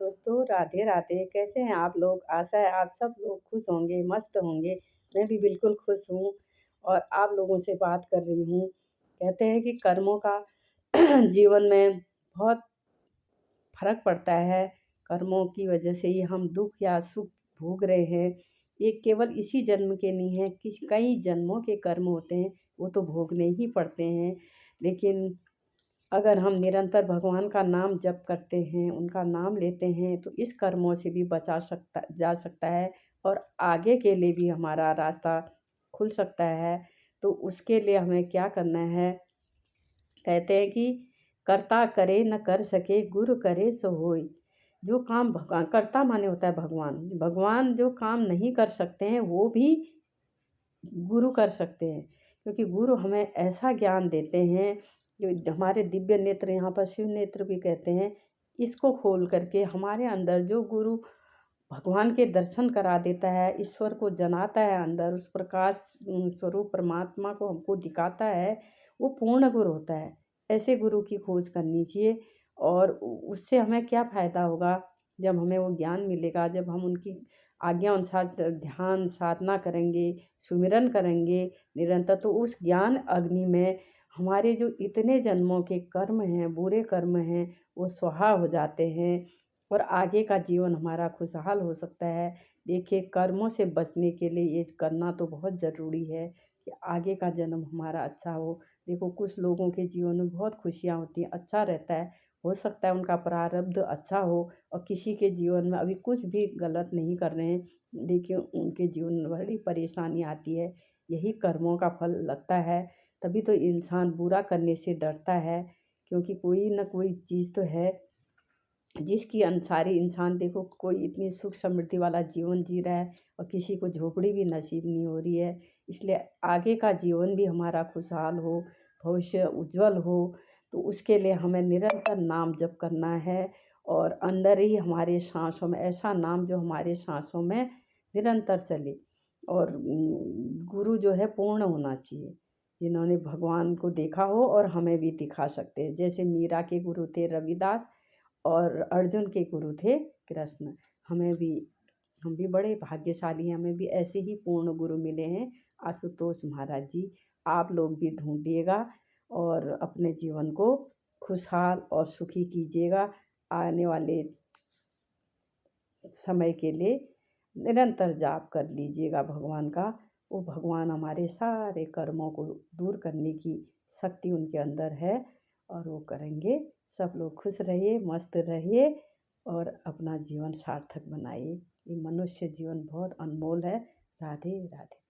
दोस्तों, राधे राधे। कैसे हैं आप लोग? आशा है आप सब लोग खुश होंगे, मस्त होंगे। मैं भी बिल्कुल खुश हूँ और आप लोगों से बात कर रही हूँ। कहते हैं कि कर्मों का जीवन में बहुत फ़र्क पड़ता है। कर्मों की वजह से ही हम दुःख या सुख भोग रहे हैं। ये केवल इसी जन्म के नहीं है, कई जन्मों के कर्म होते हैं, वो तो भोगने ही पड़ते हैं। लेकिन अगर हम निरंतर भगवान का नाम जप करते हैं, उनका नाम लेते हैं, तो इस कर्मों से भी बचा सकता जा सकता है और आगे के लिए भी हमारा रास्ता खुल सकता है। तो उसके लिए हमें क्या करना है? कहते हैं कि कर्ता करे न कर सके, गुरु करे सो होय। जो काम भगवान कर्ता माने होता है भगवान। भगवान जो काम नहीं कर सकते हैं, वो भी गुरु कर सकते हैं, क्योंकि गुरु हमें ऐसा ज्ञान देते हैं जो हमारे दिव्य नेत्र, यहाँ पर शिव नेत्र भी कहते हैं, इसको खोल करके हमारे अंदर जो गुरु भगवान के दर्शन करा देता है, ईश्वर को जनाता है, अंदर उस प्रकाश स्वरूप परमात्मा को हमको दिखाता है, वो पूर्ण गुरु होता है। ऐसे गुरु की खोज करनी चाहिए और उससे हमें क्या फ़ायदा होगा? जब हमें वो ज्ञान मिलेगा, जब हम उनकी आज्ञा अनुसार ध्यान साधना करेंगे, सुमिरन करेंगे निरंतर, तो उस ज्ञान अग्नि में हमारे जो इतने जन्मों के कर्म हैं, बुरे कर्म हैं, वो स्वाहा हो जाते हैं और आगे का जीवन हमारा खुशहाल हो सकता है। देखिए, कर्मों से बचने के लिए ये करना तो बहुत ज़रूरी है कि आगे का जन्म हमारा अच्छा हो। देखो, कुछ लोगों के जीवन में बहुत खुशियाँ होती हैं, अच्छा रहता है, हो सकता है उनका प्रारब्ध अच्छा हो और किसी के जीवन में अभी कुछ भी गलत नहीं कर रहे हैं, लेकिन उनके जीवन में बड़ी परेशानी आती है। यही कर्मों का फल लगता है, तभी तो इंसान बुरा करने से डरता है, क्योंकि कोई ना कोई चीज़ तो है जिसकी अनुसारी इंसान, देखो, कोई इतनी सुख समृद्धि वाला जीवन जी रहा है और किसी को झोपड़ी भी नसीब नहीं हो रही है। इसलिए आगे का जीवन भी हमारा खुशहाल हो, भविष्य उज्जवल हो, तो उसके लिए हमें निरंतर नाम जप करना है और अंदर ही हमारे सांसों में ऐसा नाम जो हमारे सांसों में निरंतर चले। और गुरु जो है पूर्ण होना चाहिए, जिन्होंने भगवान को देखा हो और हमें भी दिखा सकते हैं। जैसे मीरा के गुरु थे रविदास और अर्जुन के गुरु थे कृष्ण। हमें भी हम भी बड़े भाग्यशाली हैं, हमें भी ऐसे ही पूर्ण गुरु मिले हैं, आशुतोष महाराज जी। आप लोग भी ढूंढिएगा और अपने जीवन को खुशहाल और सुखी कीजिएगा। आने वाले समय के लिए निरंतर जाप कर लीजिएगा भगवान का। वो भगवान हमारे सारे कर्मों को दूर करने की शक्ति उनके अंदर है और वो करेंगे। सब लोग खुश रहिए, मस्त रहिए और अपना जीवन सार्थक बनाइए। ये मनुष्य जीवन बहुत अनमोल है। राधे राधे।